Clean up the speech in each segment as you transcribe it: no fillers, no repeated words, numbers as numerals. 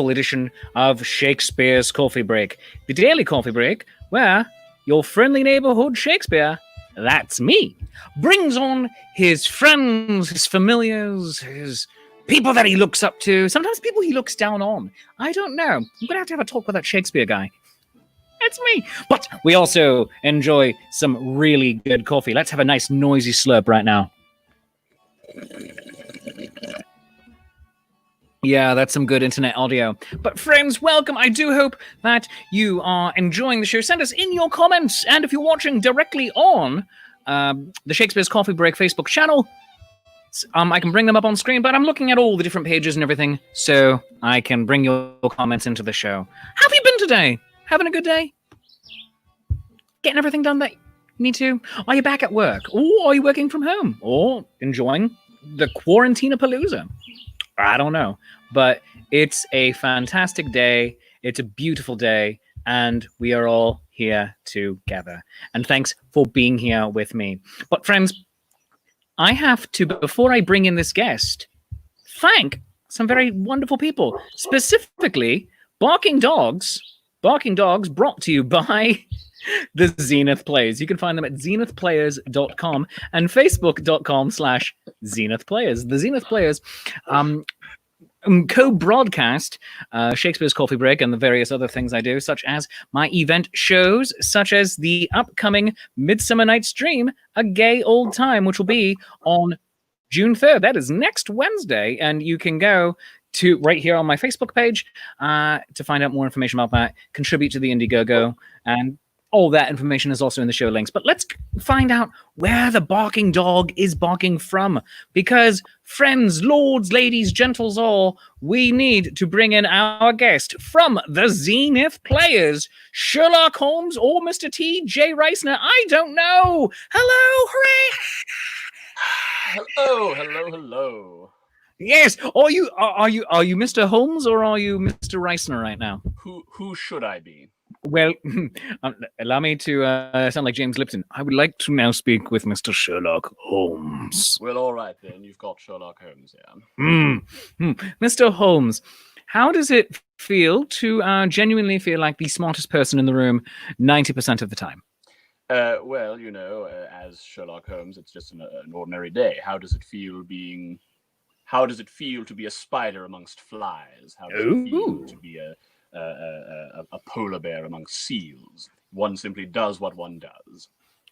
edition of Shakespeare's Coffee Break, the daily coffee break where your friendly neighborhood Shakespeare, that's me, brings on his friends, his familiars, his people that he looks up to, sometimes people he looks down on. I don't know. I'm going to have a talk with that Shakespeare guy. It's me. But we also enjoy some really good coffee. Let's have a nice noisy slurp right now. Yeah, that's some good internet audio. But friends, welcome. I do hope that you are enjoying the show. Send us in your comments. And if you're watching directly on the Shakespeare's Coffee Break Facebook channel, I can bring them up on screen, but I'm looking at all the different pages and everything, so I can bring your comments into the show. How have you been today? Having a good day? Getting everything done that you need to? Are you back at work? Or are you working from home? Or enjoying the Quarantina-palooza? I don't know. But it's a fantastic day. It's a beautiful day. And we are all here together. And thanks for being here with me. But friends, I have to, before I bring in this guest, thank some very wonderful people. Specifically, Barking Dogs brought to you by the Zenith Players. You can find them at zenithplayers.com and facebook.com/Zenith Players. The Zenith Players co-broadcast Shakespeare's Coffee Break and the various other things I do, such as my event shows, such as the upcoming Midsummer Night's Dream, A Gay Old Time, which will be on June 3rd. That is next Wednesday, and you can go to right here on my Facebook page to find out more information about that, contribute to the Indiegogo, and all that information is also in the show links. But let's find out where the barking dog is barking from. Because, friends, lords, ladies, gentles all, we need to bring in our guest from the Zenith Players, Sherlock Holmes or Mr. T.J. Reissner. I don't know. Hello, hooray! Hello. Yes. Are you Mr. Holmes or are you Mr. Reissner right now? Who should I be? Well, allow me to sound like James Lipton. I would like to now speak with Mr. Sherlock Holmes. Well, all right then. You've got Sherlock Holmes here. Mr. Holmes, how does it feel to genuinely feel like the smartest person in the room 90% of the time? Well, as Sherlock Holmes, it's just an ordinary day. How does it feel to be a spider amongst flies? How does it feel to be a polar bear amongst seals? One simply does what one does.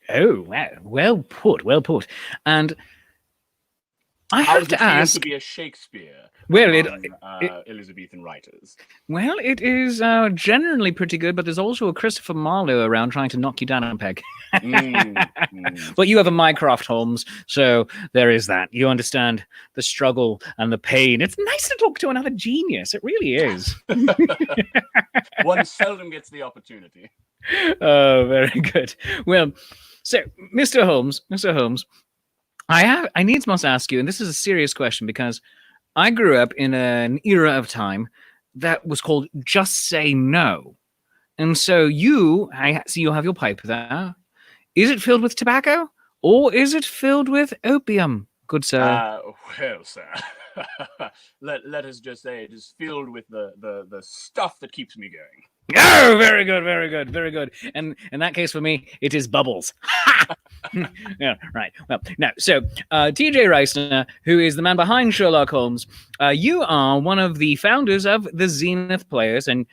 Oh, well put. And I have to ask, to be a Shakespeare Elizabethan writers. Well, it is generally pretty good, but there's also a Christopher Marlowe around trying to knock you down a peg. But you have a Mycroft, Holmes, so there is that. You understand the struggle and the pain. It's nice to talk to another genius. It really is. One seldom gets the opportunity. Oh, very good. Well, so Mr. Holmes, I needs must ask you, and this is a serious question because I grew up in an era of time that was called Just Say No. And so I see you have your pipe there. Is it filled with tobacco or is it filled with opium, good sir? Well, sir, let us just say it is filled with the stuff that keeps me going. Oh, very good. And in that case, for me, it is bubbles. Yeah, right. Well, now, so T.J. Reissner, who is the man behind Sherlock Holmes, you are one of the founders of the Zenith Players, and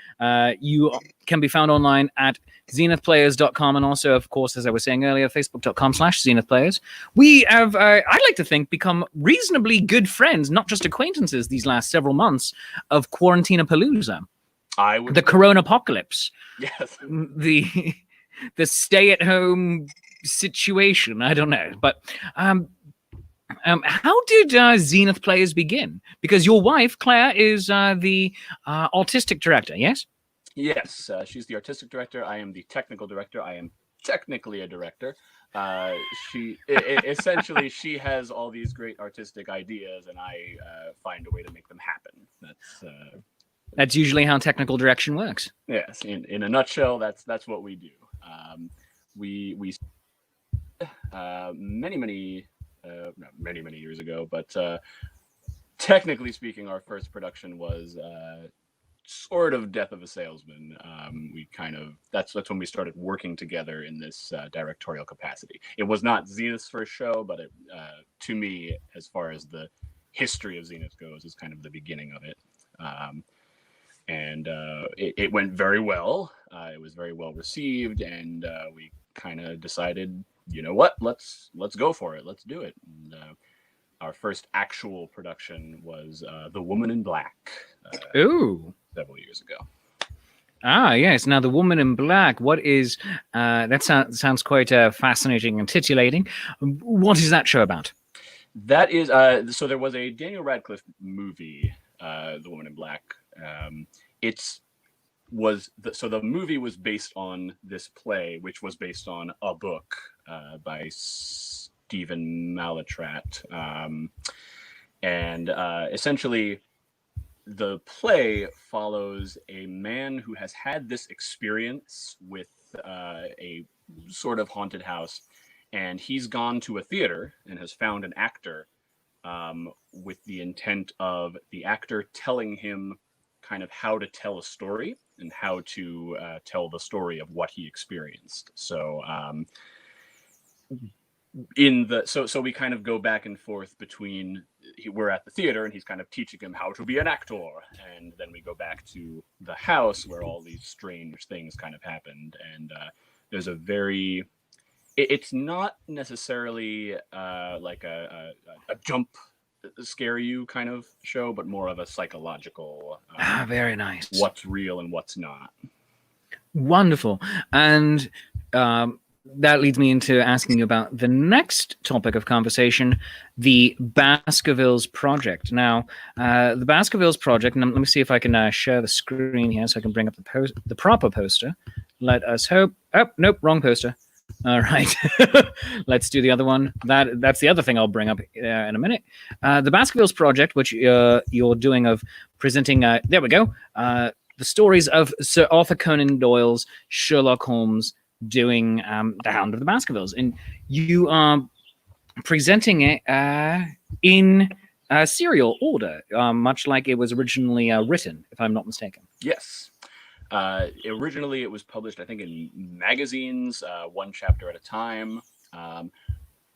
you can be found online at zenithplayers.com, and also, of course, as I was saying earlier, facebook.com/Zenith Players. We have, I'd like to think, become reasonably good friends, not just acquaintances, these last several months of Quarantina-palooza. The Corona apocalypse. Yes. The stay-at-home situation. I don't know, but how did Zenith Players begin? Because your wife Claire is the artistic director. Yes. Yes, she's the artistic director. I am the technical director. I am technically a director. Essentially she has all these great artistic ideas, and I find a way to make them happen. That's usually how technical direction works. Yes, in a nutshell, that's what we do. We many years ago, but technically speaking, our first production was sort of Death of a Salesman. We kind of that's when we started working together in this directorial capacity. It was not Zenith's first show, but it, to me, as far as the history of Zenith goes, is kind of the beginning of it. And it went very well. It was very well received, and we kind of decided, you know what, let's go for it. Let's do it. And, our first actual production was The Woman in Black. Ooh. Several years ago. Ah, yes. Now, The Woman in Black, what is... that sounds quite fascinating and titillating. What is that show about? That is... so there was a Daniel Radcliffe movie, The Woman in Black. So the movie was based on this play, which was based on a book by Stephen Malatrat. And essentially, the play follows a man who has had this experience with a sort of haunted house, and he's gone to a theater and has found an actor with the intent of the actor telling him kind of how to tell a story and how to tell the story of what he experienced. So so we kind of go back and forth between we're at the theater and he's kind of teaching him how to be an actor, and then we go back to the house where all these strange things kind of happened. And there's a very it's not necessarily like a jump scare you kind of show, but more of a psychological very nice, what's real and what's not. Wonderful. And that leads me into asking you about the next topic of conversation, the Baskervilles Project. Now, the Baskervilles Project, and let me see if I can share the screen here so I can bring up the proper poster. Let us hope. Oh, nope, wrong poster. All right. Let's do the other one. That's the other thing I'll bring up in a minute. The Baskervilles Project, which you're doing of presenting, there we go, the stories of Sir Arthur Conan Doyle's Sherlock Holmes doing The Hound of the Baskervilles. And you are presenting it in serial order, much like it was originally written, if I'm not mistaken. Yes. Originally, it was published, I think, in magazines, one chapter at a time.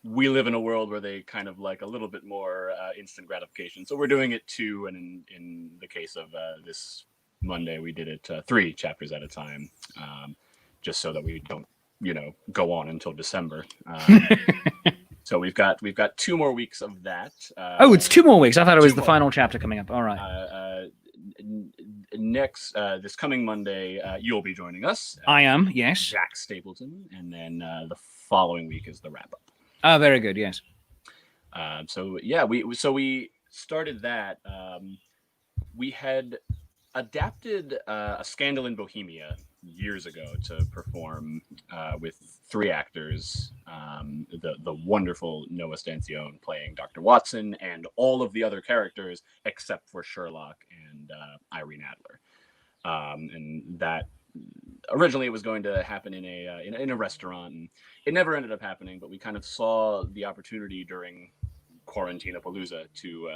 We live in a world where they kind of like a little bit more instant gratification. So we're doing it 2, and in the case of this Monday, we did it 3 chapters at a time, just so that we don't, go on until December. So we've got 2 more weeks of that. It's 2 more weeks. I thought it was the final chapter coming up. All right. Next, this coming Monday, you'll be joining us. I am, yes. Jack Stapleton, and then the following week is the wrap up. Oh, very good, yes. So yeah, we started that. We had adapted A Scandal in Bohemia years ago to perform with 3 actors, the wonderful Noah Stancione playing Dr. Watson, and all of the other characters except for Sherlock and Irene Adler. And that originally it was going to happen in a restaurant, and it never ended up happening, but we kind of saw the opportunity during Quarantina-palooza to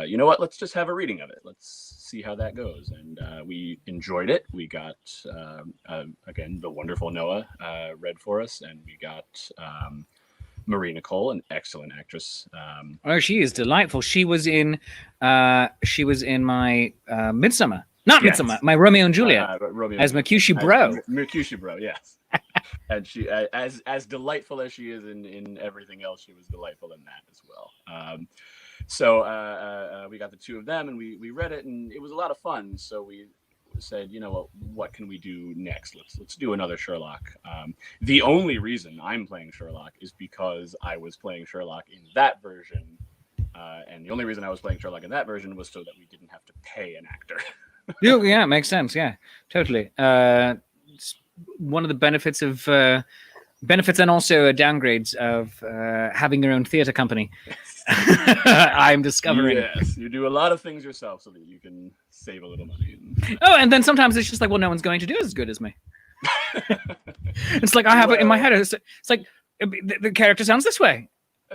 you know what, let's just have a reading of it. Let's see how that goes. And we enjoyed it. We got, again, the wonderful Noah read for us, and we got Marie Nicole, an excellent actress. She is delightful. She was in my Midsummer. Not yes. Midsummer, my Romeo and Juliet, as Mercutio Bro. Mercutio Bro, yes. And she, as delightful as she is in everything else, she was delightful in that as well. So we got the 2 of them, and we read it, and it was a lot of fun. So we said, what can we do next? Let's do another Sherlock. The only reason I'm playing Sherlock is because I was playing Sherlock in that version, and the only reason I was playing Sherlock in that version was so that we didn't have to pay an actor. Yeah, it makes sense. Yeah, totally. It's one of the benefits and also downgrades of having your own theater company. I'm discovering. Yes, you do a lot of things yourself so that you can save a little money. And then sometimes it's just like, well, no one's going to do as good as me. It's like I have it in my head. It's like the character sounds this way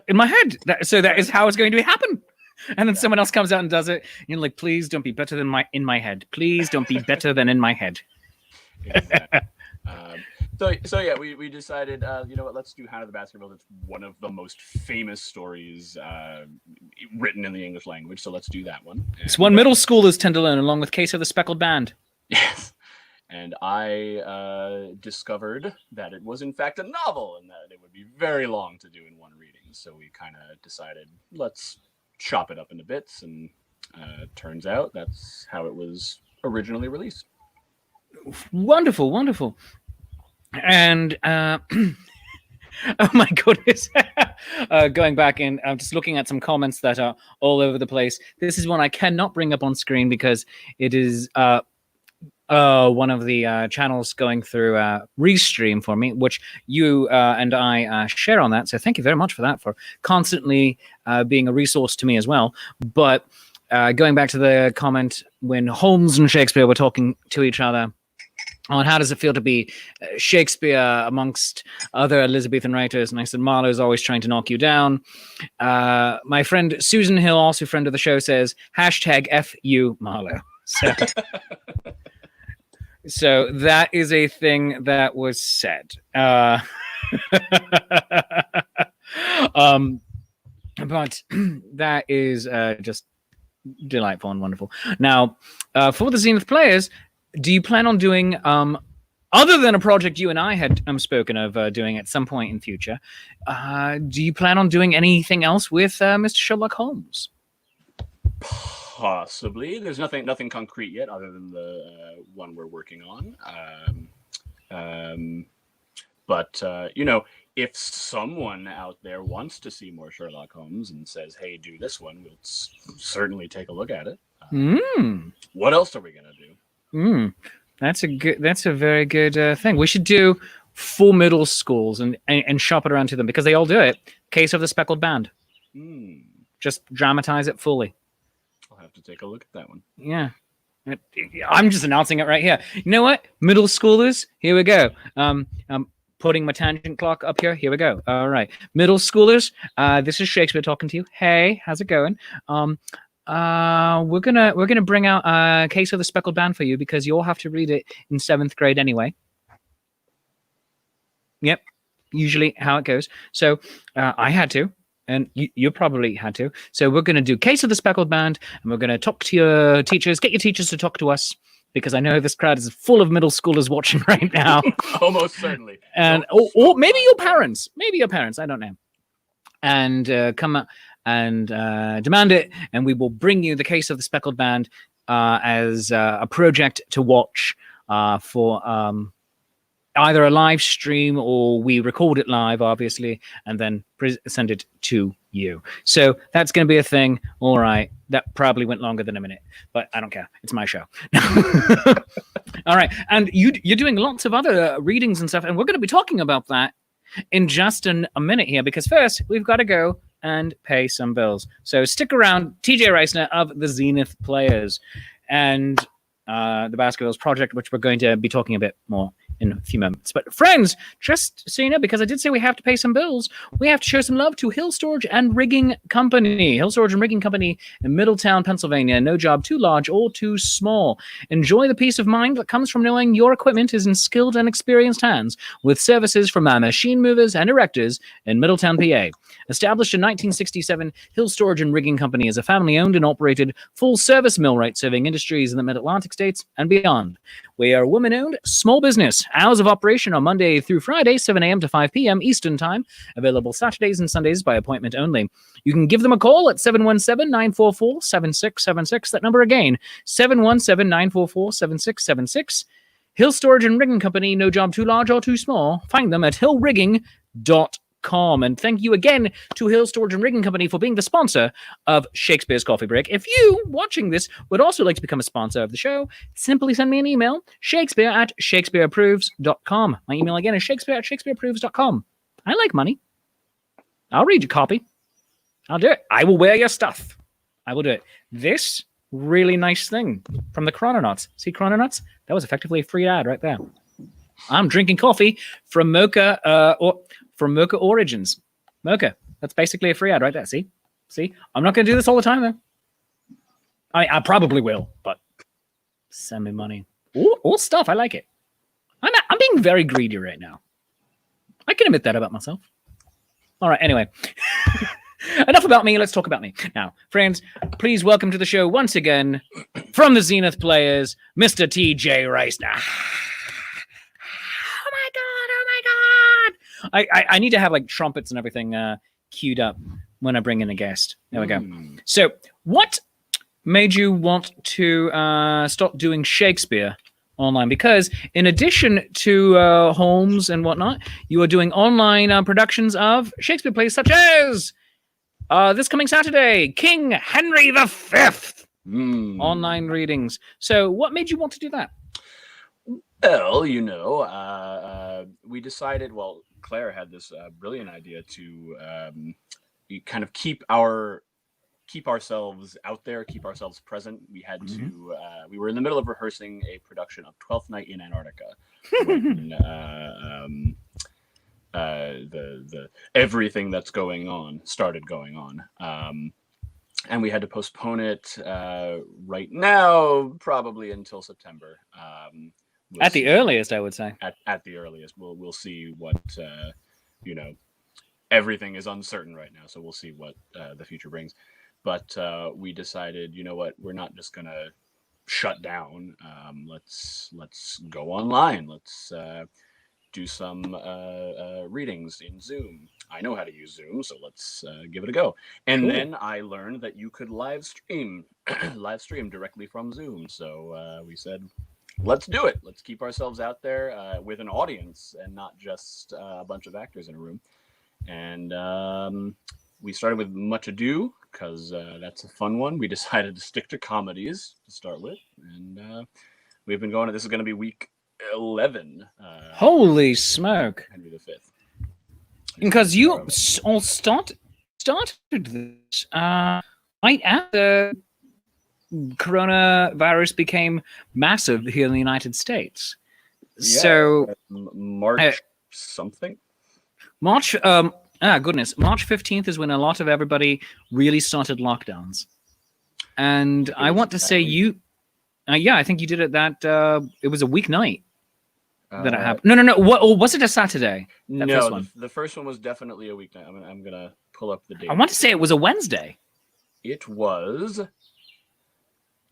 in my head. So that is how it's going to happen. And then someone else comes out and does it. And you're like, please don't be better than in my head. Please don't be better than in my head. Exactly. So yeah, we decided, you know what, let's do Hannah the Baskervilles. It's one of the most famous stories written in the English language, so let's do that one. It's one middle schoolers tend to learn, along with Case of the Speckled Band. Yes. And I discovered that it was in fact a novel and that it would be very long to do in one reading. So we kind of decided, let's chop it up into bits, and turns out that's how it was originally released. Wonderful, wonderful. And oh my goodness, going back and I'm just looking at some comments that are all over the place. This is one I cannot bring up on screen because it is one of the channels going through Restream for me, which you and I share on that. So thank you very much for that, for constantly being a resource to me as well. But going back to the comment when Holmes and Shakespeare were talking to each other on how does it feel to be Shakespeare amongst other Elizabethan writers, and I said, Marlowe's always trying to knock you down. My friend Susan Hill, also friend of the show, says, #FU Marlowe. So that is a thing that was said. But that is just delightful and wonderful. Now, for the Zenith Players, do you plan on doing, other than a project you and I had spoken of doing at some point in future, do you plan on doing anything else with Mr. Sherlock Holmes? Possibly. There's nothing concrete yet, other than the one we're working on. But you know, if someone out there wants to see more Sherlock Holmes and says, "Hey, do this one," we'll certainly take a look at it. What else are we gonna do? That's a very good thing. We should do full middle schools and shop it around to them, because they all do it. Case of the Speckled Band. Just dramatize it fully. I'll have to take a look at that one. Yeah. I'm just announcing it right here. You know what? Middle schoolers, here we go. I'm putting my tangent clock up here. Here we go. All right. Middle schoolers, this is Shakespeare talking to you. Hey, how's it going? We're gonna bring out Case of the Speckled Band for you, because you'll have to read it in 7th grade anyway. Yep, usually how it goes. So I had to, and you probably had to. So we're gonna do Case of the Speckled Band, and we're gonna talk to your teachers, get your teachers to talk to us, because I know this crowd is full of middle schoolers watching right now. Almost certainly. And or maybe your parents. Maybe your parents. I don't know. And come up and demand it, and we will bring you the Case of the Speckled Band as a project to watch for either a live stream, or we record it live, obviously, and then send it to you. So that's going to be a thing. All right. That probably went longer than a minute, but I don't care. It's my show. All right. And you're doing lots of other readings and stuff, and we're going to be talking about that in just a minute here, because first we've got to go and pay some bills. So stick around. TJ Reissner of the Zenith Players and the Baskervilles Project, which we're going to be talking a bit more in a few moments. But friends, just so you know, because I did say we have to pay some bills, we have to show some love to Hill Storage and Rigging Company. Hill Storage and Rigging Company in Middletown, Pennsylvania. No job too large or too small. Enjoy the peace of mind that comes from knowing your equipment is in skilled and experienced hands, with services from our machine movers and erectors in Middletown, PA. Established in 1967, Hill Storage and Rigging Company is a family-owned and operated full-service millwright serving industries in the Mid-Atlantic states and beyond. We are a woman-owned small business. Hours of operation are Monday through Friday, 7 a.m. to 5 p.m. Eastern Time. Available Saturdays and Sundays by appointment only. You can give them a call at 717-944-7676. That number again, 717-944-7676. Hill Storage and Rigging Company, no job too large or too small. Find them at hillrigging.com. And thank you again to Hill Storage and Rigging Company for being the sponsor of Shakespeare's Coffee Break. If you, watching this, would also like to become a sponsor of the show, simply send me an email, shakespeare@shakespeareapproves.com. My email again is shakespeare@shakespeareapproves.com. I like money. I'll read your copy. I'll do it. I will wear your stuff. I will do it. This really nice thing from the Chrononauts. See Chrononauts? That was effectively a free ad right there. I'm drinking coffee from Mocha Origins. Mocha. That's basically a free ad right there. See? See, I'm not going to do this all the time, though. I probably will, but send me money. All stuff. I like it. I'm being very greedy right now. I can admit that about myself. All right, anyway. Enough about me. Let's talk about me. Now, friends, please welcome to the show once again from the Zenith Players, Mr. TJ Reissner. Oh my God. I need to have like trumpets and everything queued up when I bring in a guest. There we go. So, what made you want to stop doing Shakespeare online? Because in addition to Holmes and whatnot, you are doing online productions of Shakespeare plays such as this coming Saturday, King Henry V. Online readings. So what made you want to do that? Well, we decided, Claire had this brilliant idea to kind of keep ourselves out there, keep ourselves present. We had to, we were in the middle of rehearsing a production of Twelfth Night in Antarctica. When, the everything that's going on started going on. And we had to postpone it right now, probably until September. At the earliest, I would say. At the earliest. We'll see what, everything is uncertain right now. So we'll see what the future brings. But we decided, you know what, we're not just going to shut down. Let's go online. Let's do some readings in Zoom. I know how to use Zoom, so let's give it a go. And then I learned that you could live stream directly from Zoom. So we said, let's do it. Let's keep ourselves out there with an audience and not just a bunch of actors in a room. And we started with Much Ado because that's a fun one. We decided to stick to comedies to start with. And we've been going, this is going to be week 11. Holy smoke. Henry V. Because you all started this right after coronavirus became massive here in the United States. Yeah, so March something? March 15th is when a lot of everybody really started lockdowns. And I want to say I think you did it that it was a weeknight that it happened. No. What was it, a Saturday? No, the first one was definitely a weeknight. I'm gonna pull up the date. I want to say it was a Wednesday. It was.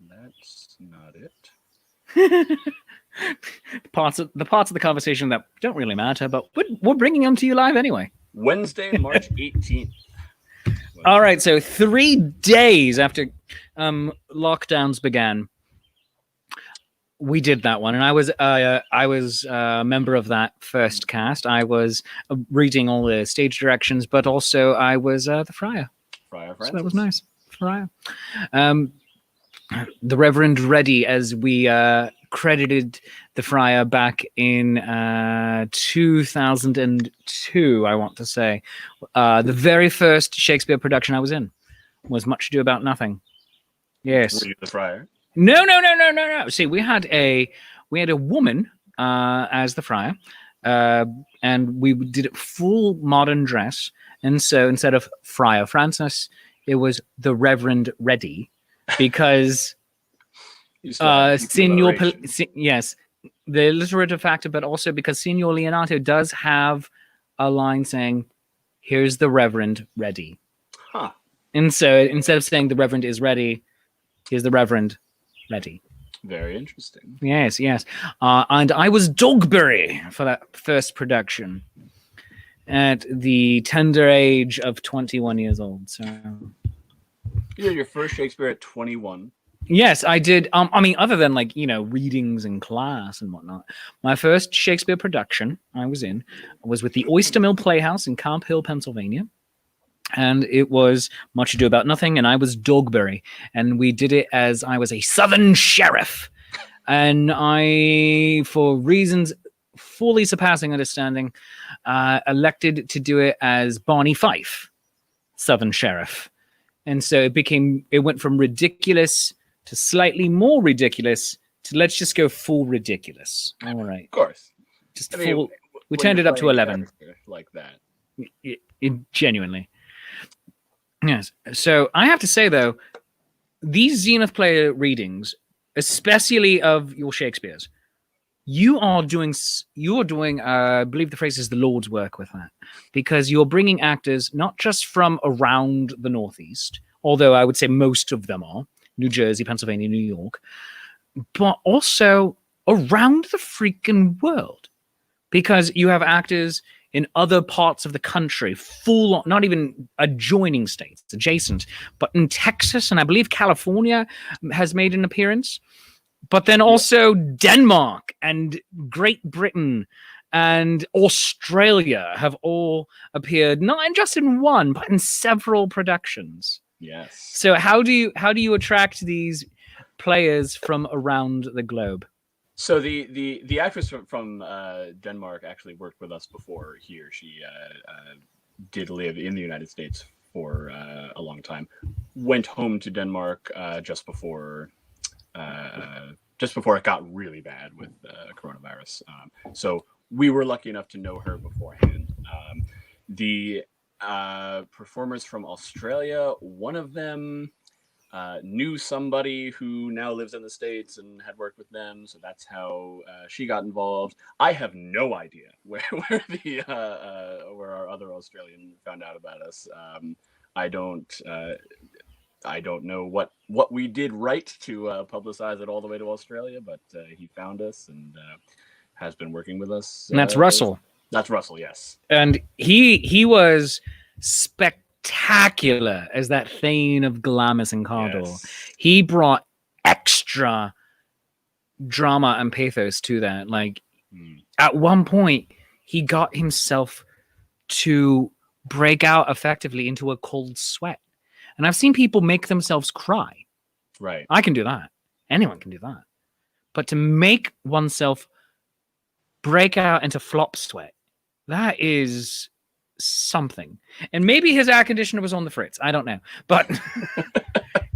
That's not it. the parts of the conversation that don't really matter, but we're bringing them to you live anyway. Wednesday, March 18th. All right, so 3 days after lockdowns began, we did that one, and I was a member of that first cast. I was reading all the stage directions, but also I was the friar. Friar Francis. So that was nice. Friar. The Reverend Reddy, as we credited the friar back in 2002, I want to say. The very first Shakespeare production I was in was Much Ado About Nothing. Yes. Were you the friar? No. See, we had a woman as the friar, and we did it full modern dress. And so instead of Friar Francis, it was the Reverend Reddy, because Signor, yes, the alliterative factor, but also because Signor Leonato does have a line saying, "Here's the Reverend Reddy." Huh. And so instead of saying the Reverend is ready, here's the Reverend Reddy. Very interesting. Yes. And I was Dogberry for that first production at the tender age of 21 years old. So you did your first Shakespeare at 21. Yes, I did. Other than readings in class and whatnot, my first Shakespeare production I was in was with the Oyster Mill Playhouse in Camp Hill, Pennsylvania. And it was Much Ado About Nothing, and I was Dogberry. And we did it as I was a Southern sheriff. And I, for reasons fully surpassing understanding, elected to do it as Barney Fife, Southern sheriff. And so it went from ridiculous to slightly more ridiculous to let's just go full ridiculous. All right. Of course. Just full. We turned it up to 11. Like that. Genuinely. Yes. So I have to say, though, these Zenith Player readings, especially of your Shakespeare's, you are doing, I believe the phrase is the Lord's work with that, because you're bringing actors not just from around the Northeast, although I would say most of them are New Jersey, Pennsylvania, New York, but also around the freaking world, because you have actors in other parts of the country, full, not even adjoining states, adjacent, but in Texas, and I believe California has made an appearance. But then also Denmark and Great Britain and Australia have all appeared, not just in one, but in several productions. Yes. So how do you attract these players from around the globe? So the actress from Denmark actually worked with us before here. She did live in the United States for a long time. Went home to Denmark just before it got really bad with coronavirus. So we were lucky enough to know her beforehand. The performers from Australia, one of them knew somebody who now lives in the States and had worked with them, so that's how she got involved. I have no idea where our other Australian found out about us. I don't know what we did right to publicize it all the way to Australia, but he found us and has been working with us. And that's Russell. That's Russell, yes. And he was spectacular as that Thane of Glamis and Cardor. Yes. He brought extra drama and pathos to that. Like at one point, he got himself to break out effectively into a cold sweat. And I've seen people make themselves cry. Right. I can do that. Anyone can do that. But to make oneself break out into flop sweat, that is something. And maybe his air conditioner was on the fritz. I don't know. But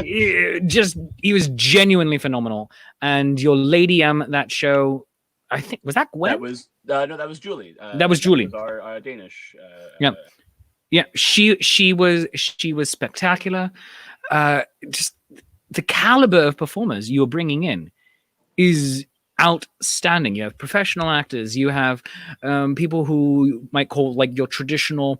he was genuinely phenomenal. And your Lady M, that show, I think, was that Gwen? That was, no, that was Julie. That was Julie. That was our Danish. Yeah. Yeah, she was spectacular. Just the caliber of performers you're bringing in is outstanding. You have professional actors. You have people who you might call like your traditional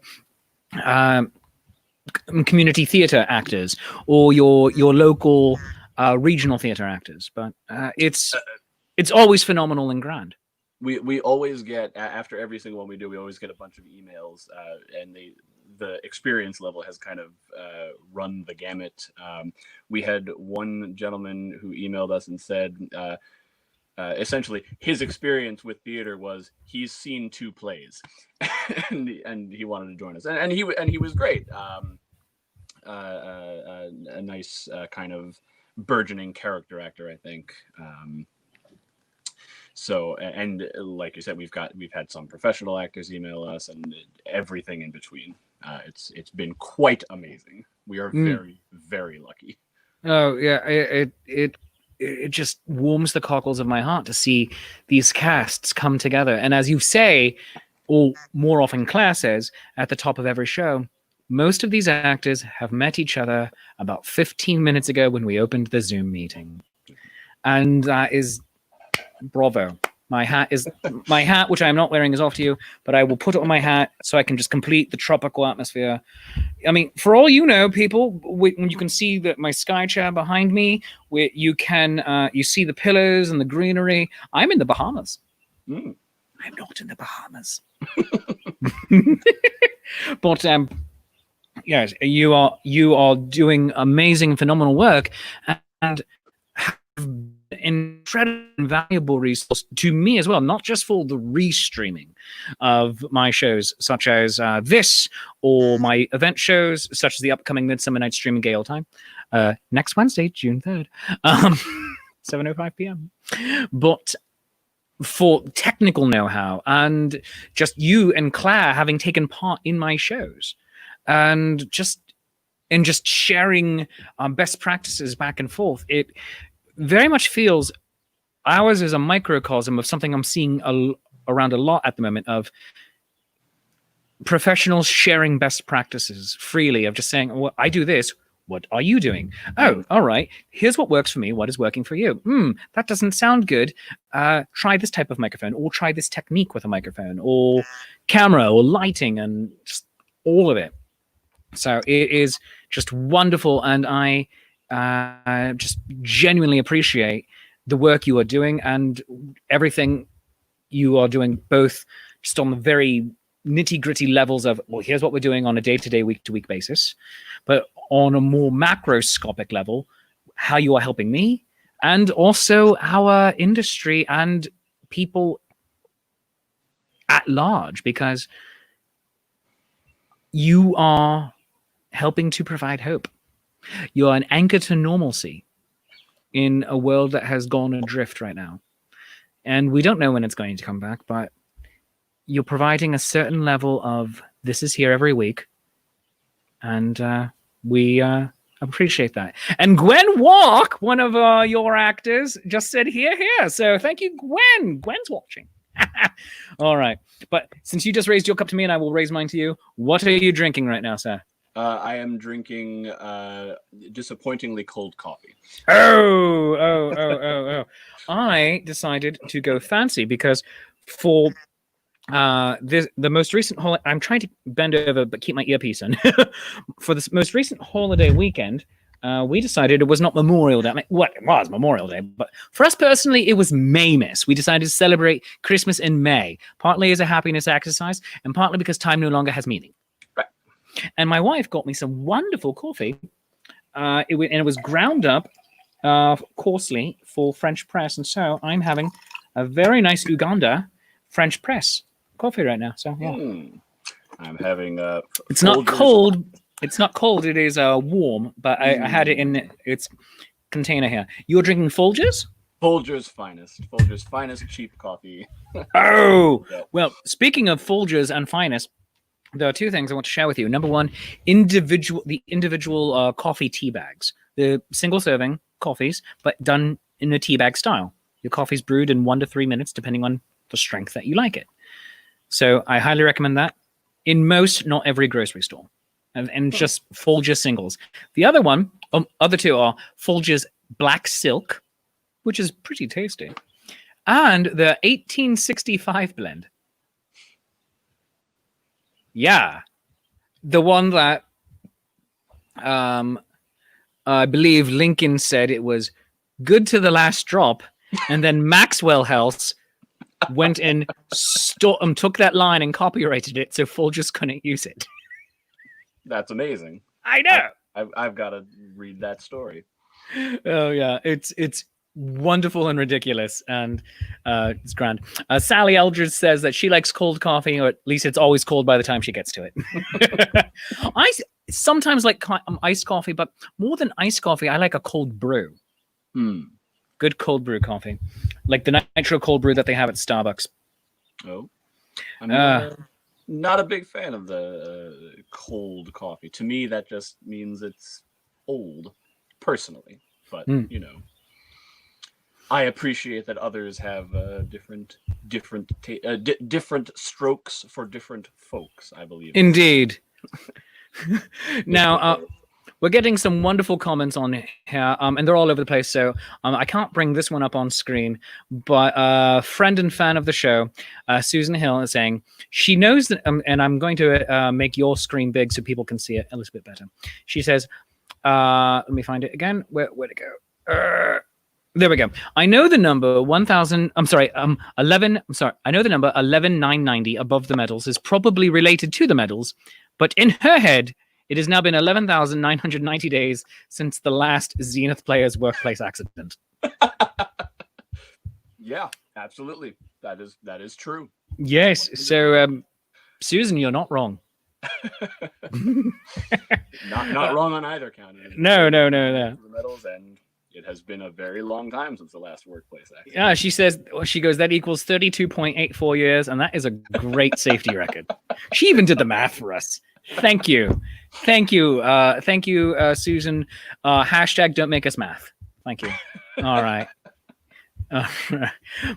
community theater actors or your local regional theater actors. But it's always phenomenal and grand. We always get, after every single one we do, we always get a bunch of emails, and the experience level has kind of run the gamut. We had one gentleman who emailed us and said, essentially, his experience with theater was he's seen 2 plays, and he wanted to join us, and he was great. A nice kind of burgeoning character actor, I think. So, and like you said, we've had some professional actors email us and everything in between. It's been quite amazing. We are very, very lucky. Oh yeah, it just warms the cockles of my heart to see these casts come together. And as you say, or more often Claire says at the top of every show, most of these actors have met each other about 15 minutes ago when we opened the Zoom meeting, and that is bravo. My hat, which I am not wearing, is off to you, but I will put it on my hat so I can just complete the tropical atmosphere. I mean, for all you know, people, when you can see that my sky chair behind me, where you see the pillars and the greenery. I'm in the Bahamas. I'm not in the Bahamas. But yes, you are doing amazing, phenomenal work, and have incredibly valuable resource to me as well, not just for the restreaming of my shows such as this, or my event shows such as the upcoming Midsummer Night's Dream and Gay Old Time next Wednesday, June 3rd, 7:05 p.m. But for technical know-how and just you and Claire having taken part in my shows and just sharing best practices back and forth, it very much feels ours is a microcosm of something I'm seeing around a lot at the moment, of professionals sharing best practices freely of just saying, well, I do this. What are you doing? Oh, all right. Here's what works for me. What is working for you? That doesn't sound good. Try this type of microphone, or try this technique with a microphone, or camera, or lighting, and just all of it. So it is just wonderful. And I just genuinely appreciate the work you are doing and everything you are doing, both just on the very nitty-gritty levels of, well, here's what we're doing on a day-to-day, week-to-week basis, but on a more macroscopic level, how you are helping me, and also our industry and people at large, because you are helping to provide hope. You are an anchor to normalcy in a world that has gone adrift right now. And we don't know when it's going to come back, but you're providing a certain level of, this is here every week. And we appreciate that. And Gwen Walk, one of your actors, just said here. So thank you, Gwen. Gwen's watching. All right. But since you just raised your cup to me and I will raise mine to you, what are you drinking right now, sir? I am drinking disappointingly cold coffee. Oh. I decided to go fancy because for the most recent holiday, I'm trying to bend over but keep my earpiece in. For this most recent holiday weekend, we decided it was not Memorial Day. I mean, well, it was Memorial Day, but for us personally, it was Maymas. We decided to celebrate Christmas in May, partly as a happiness exercise and partly because time no longer has meaning. Right. And my wife got me some wonderful coffee. It was ground up coarsely for French press. And so I'm having a very nice Uganda French press coffee right now. So, yeah. I'm having it's not cold. It's not cold. It is warm, but I had it in its container here. You're drinking Folgers? Folgers finest cheap coffee. Oh, well, speaking of Folgers and finest, there are two things I want to share with you. Number one, the individual coffee tea bags, the single serving coffees, but done in a tea bag style. Your coffee's brewed in 1 to 3 minutes, depending on the strength that you like it. So I highly recommend that in most, not every grocery store. And just Folgers singles. The other two are Folgers Black Silk, which is pretty tasty, and the 1865 blend. Yeah, the one that I believe Lincoln said it was good to the last drop, and then Maxwell House went and took that line and copyrighted it, so Folgers couldn't use it. That's amazing. I know. I've got to read that story. Oh yeah, it's wonderful and ridiculous, and it's grand. Sally Eldridge says that she likes cold coffee, or at least it's always cold by the time she gets to it. I sometimes like iced coffee, but more than iced coffee, I like a cold brew. Good cold brew coffee, like the nitro cold brew that they have at Starbucks. Oh, I'm not a big fan of the cold coffee. To me, that just means it's old, personally. But you know, I appreciate that others have different strokes for different folks, I believe. Indeed. Now, we're getting some wonderful comments on here, and they're all over the place, so I can't bring this one up on screen, but friend and fan of the show, Susan Hill, is saying she knows that, and I'm going to make your screen big so people can see it a little bit better. She says, let me find it again. Where'd it go? There we go. I know the number 11. I know the number 11,990 above the medals is probably related to the medals, but in her head, it has now been 11,990 days since the last Zenith Players workplace accident. Yeah, absolutely. That is true. Yes. So, Susan, you're not wrong. not wrong on either count. No. The medals, and it has been a very long time since the last workplace accident. Yeah, she goes, that equals 32.84 years, and that is a great safety record. She even did the math for us. Thank you, Susan. Hashtag don't make us math. Thank you. All right.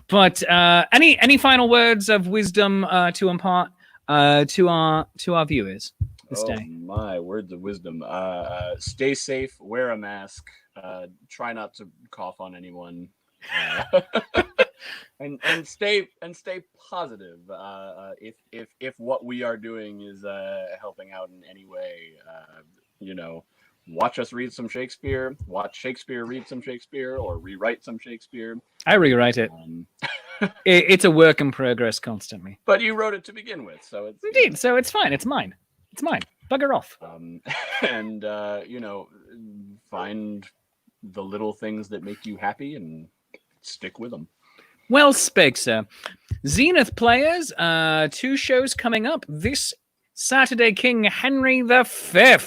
But any final words of wisdom to impart to our viewers this day? My words of wisdom. Stay safe, wear a mask, try not to cough on anyone. And stay positive. If what we are doing is helping out in any way, watch us read some Shakespeare. Watch Shakespeare read some Shakespeare, or rewrite some Shakespeare. I rewrite it. It's a work in progress constantly. But you wrote it to begin with, so it's indeed. So it's fine. It's mine. It's mine. Bugger off. And find the little things that make you happy and stick with them. Well spake, sir. Zenith Players, 2 shows coming up this Saturday. King Henry V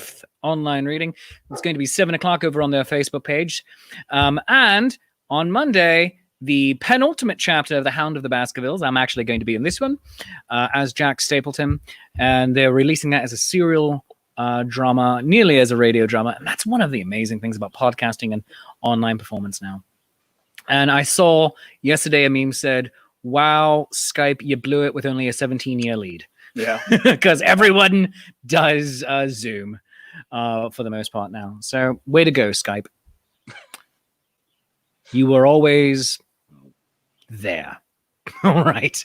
online reading. It's going to be 7:00 over on their Facebook page. And on Monday, the penultimate chapter of The Hound of the Baskervilles. I'm actually going to be in this one as Jack Stapleton. And they're releasing that as a serial drama, nearly as a radio drama. And that's one of the amazing things about podcasting and online performance now. And I saw yesterday a meme said, wow, Skype, you blew it with only a 17-year lead. Yeah. Because everyone does Zoom for the most part now. So way to go, Skype. You were always there. All right.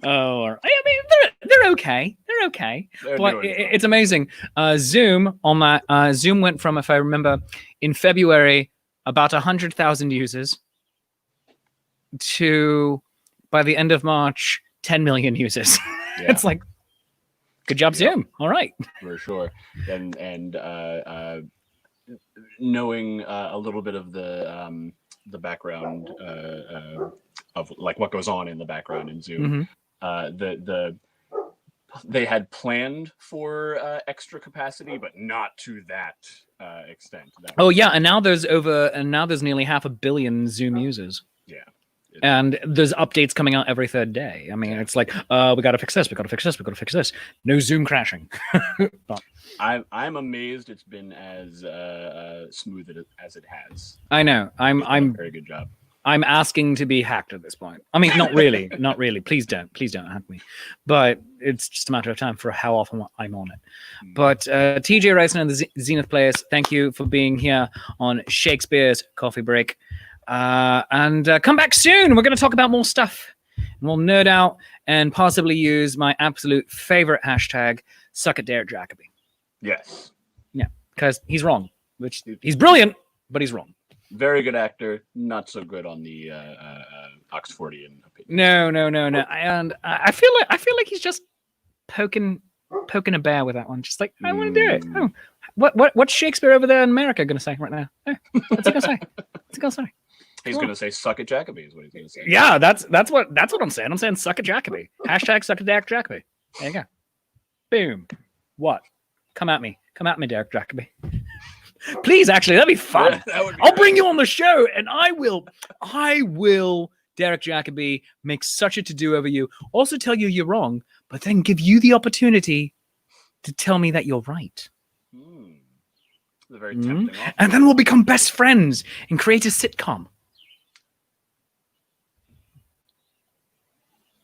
Oh, I mean, they're okay. They're okay. But it's amazing. Zoom on that. Zoom went from, if I remember, in February, about 100,000 users to, by the end of March, 10 million users. Yeah. It's like, good job, Zoom. All right. For sure. And knowing a little bit of the background of like what goes on in the background in Zoom, they had planned for extra capacity, but not to that extent. And now there's nearly 500 million Zoom users. Yeah. And there's updates coming out every third day. I mean, it's like, we got to fix this. We got to fix this. We got to fix this. No Zoom crashing. But I'm amazed it's been as smooth as it has. I know. I'm a very good job. I'm asking to be hacked at this point. I mean, not really, not really. Please don't hack me. But it's just a matter of time for how often I'm on it. But TJ Reissner and the Zenith Players, thank you for being here on Shakespeare's Coffee Break. And come back soon. We're going to talk about more stuff. And we'll nerd out and possibly use my absolute favorite hashtag, Suck at Derek Jacobi. Yes. Yeah, because he's wrong. Which he's brilliant, but he's wrong. Very good actor, not so good on the Oxfordian opinion. No. And I feel like he's just poking a bear with that one. Just like, I want to do it. Oh, what's Shakespeare over there in America going to say right now? Oh, what's he going to say? What's he going to say? He's going to say "suck at Jacobi" is what he's going to say. Yeah, that's what I'm saying. I'm saying "suck at Jacobi." Hashtag "suck at Derek Jacobi." There you go. Boom. What? Come at me, Derek Jacobi. Please, actually, that'd be fun. Yeah, I'll bring you on the show, and I will, Derek Jacobi, make such a to-do over you. Also tell you you're wrong, but then give you the opportunity to tell me that you're right. It's a very tempting offer. And then we'll become best friends and create a sitcom.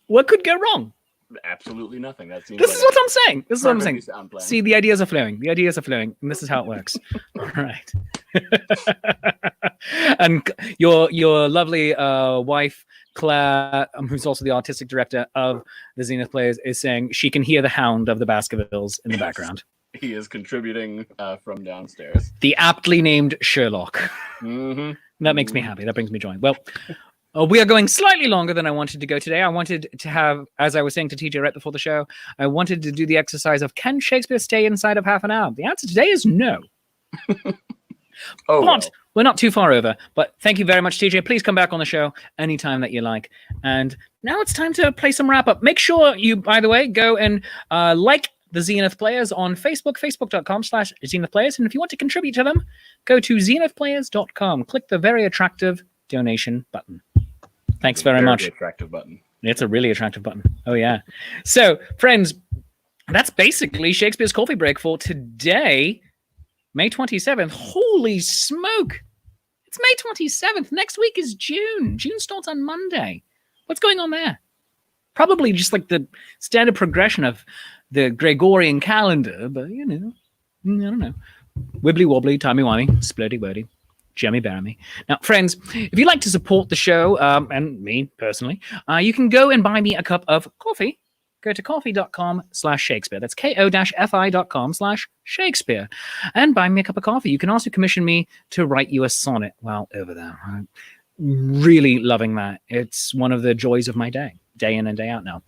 What could go wrong? Absolutely nothing. This is what I'm saying. This is what I'm saying. See, the ideas are flowing. And this is how it works. All right. And your lovely wife, Claire, who's also the artistic director of the Zenith Players, is saying she can hear the Hound of the Baskervilles in the background. He is contributing from downstairs. The aptly named Sherlock. That makes me happy. That brings me joy. Well, we are going slightly longer than I wanted to go today. I wanted to have, as I was saying to TJ right before the show, I wanted to do the exercise of, can Shakespeare stay inside of half an hour? The answer today is no. But we're not too far over. But thank you very much, TJ. Please come back on the show anytime that you like. And now it's time to play some wrap-up. Make sure you, by the way, go and like the Zenith Players on Facebook, facebook.com/Zenith Players. And if you want to contribute to them, go to zenithplayers.com. Click the very attractive donation button. Thanks very much. Attractive button. It's a really attractive button. Oh, yeah. So, friends, that's basically Shakespeare's Coffee Break for today, May 27th. Holy smoke. It's May 27th. Next week is June. June starts on Monday. What's going on there? Probably just like the standard progression of the Gregorian calendar, but you know, I don't know. Wibbly wobbly, timey wimey, splurdy wordy, jammy baramy. Now, friends, if you'd like to support the show and me personally, you can go and buy me a cup of coffee. Go to coffee.com/Shakespeare. That's ko-fi.com/Shakespeare. And buy me a cup of coffee. You can also commission me to write you a sonnet while over there. I'm really loving that. It's one of the joys of my day in and day out now.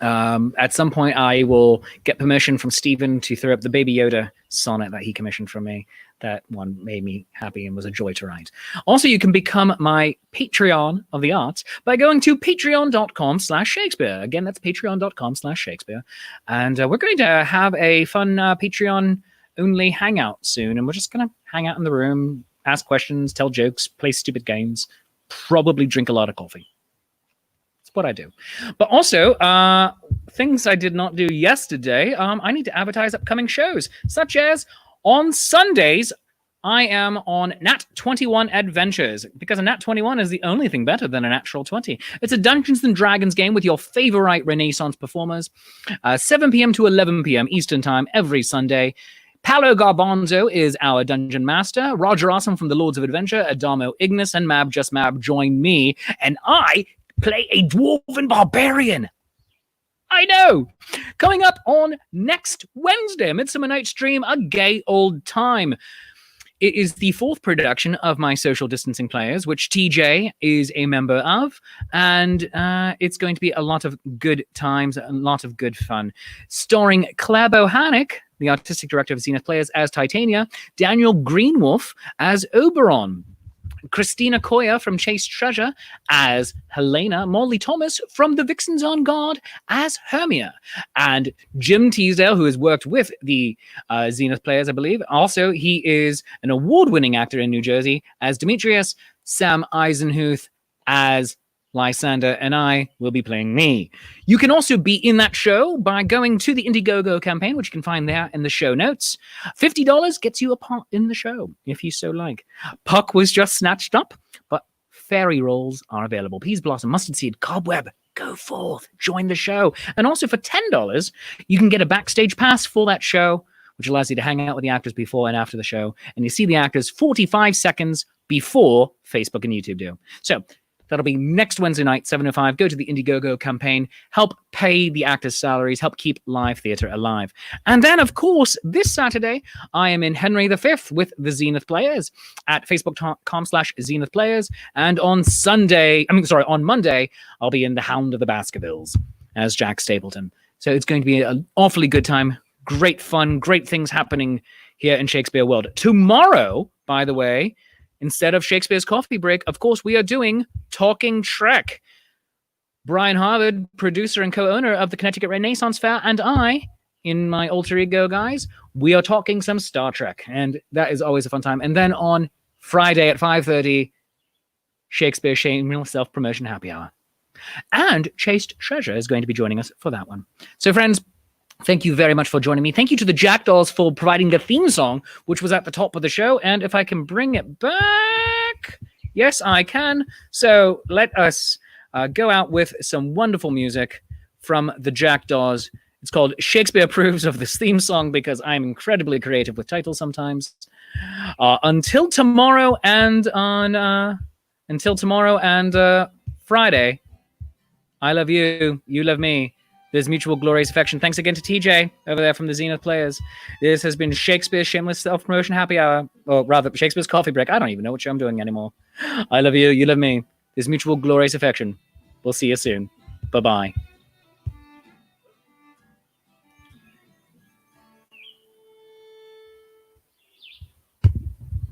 At some point, I will get permission from Stephen to throw up the Baby Yoda sonnet that he commissioned from me. That one made me happy and was a joy to write. Also, you can become my Patreon of the arts by going to patreon.com/Shakespeare. Again, that's patreon.com/Shakespeare. And we're going to have a fun Patreon-only hangout soon. And we're just going to hang out in the room, ask questions, tell jokes, play stupid games, probably drink a lot of coffee. What I do. But also, things I did not do yesterday, I need to advertise upcoming shows, such as on Sundays, I am on Nat 21 Adventures, because a Nat 21 is the only thing better than a natural 20. It's a Dungeons & Dragons game with your favorite Renaissance performers, 7 p.m. to 11 p.m. Eastern Time every Sunday. Paolo Garbanzo is our dungeon master. Roger Awesome from the Lords of Adventure, Adamo Ignis, and Mab Just Mab join me, and I play a dwarven barbarian. I know. Coming up on next Wednesday, Midsummer Night's Dream, A Gay Old Time. It is the fourth production of my Social Distancing Players, which TJ is a member of, and it's going to be a lot of good times, a lot of good fun. Starring Claire Bohannick, the artistic director of Zenith Players, as Titania, Daniel Greenwolf as Oberon, Christina Koya from Chased Treasure as Helena, Molly Thomas from The Vixens on Guard as Hermia, and Jim Teasdale, who has worked with the Zenith Players, I believe. Also, he is an award-winning actor in New Jersey as Demetrius, Sam Eisenhuth as Lysander, and I will be playing me. You can also be in that show by going to the Indiegogo campaign, which you can find there in the show notes. $50 gets you a part in the show, if you so like. Puck was just snatched up, but fairy rolls are available. Peas Blossom, Mustard Seed, Cobweb, go forth, join the show. And also for $10, you can get a backstage pass for that show, which allows you to hang out with the actors before and after the show. And you see the actors 45 seconds before Facebook and YouTube do. So that'll be next Wednesday night, 7:05. Go to the Indiegogo campaign. Help pay the actors' salaries. Help keep live theatre alive. And then, of course, this Saturday, I am in Henry V with the Zenith Players at facebook.com/Zenith Players. And on Monday, I'll be in The Hound of the Baskervilles as Jack Stapleton. So it's going to be an awfully good time. Great fun. Great things happening here in Shakespeare World. Tomorrow, by the way, instead of Shakespeare's Coffee Break, of course, we are doing Talking Trek. Brian Harvard, producer and co-owner of the Connecticut Renaissance Fair, and I, in my alter ego, guys, we are talking some Star Trek, and that is always a fun time. And then on Friday at 5:30, Shakespeare Shameless Self-Promotion Happy Hour. And Chased Treasure is going to be joining us for that one. So, friends, thank you very much for joining me. Thank you to the Jackdaws for providing the theme song, which was at the top of the show. And if I can bring it back, yes, I can. So let us go out with some wonderful music from the Jackdaws. It's called Shakespeare Approves of this theme song because I'm incredibly creative with titles sometimes. Until tomorrow and Friday, I love you. You love me. There's mutual glorious affection. Thanks again to TJ over there from the Zenith Players. This has been Shakespeare's Shameless Self-Promotion Happy Hour. Or rather, Shakespeare's Coffee Break. I don't even know what show I'm doing anymore. I love you. You love me. There's mutual glorious affection. We'll see you soon. Bye-bye.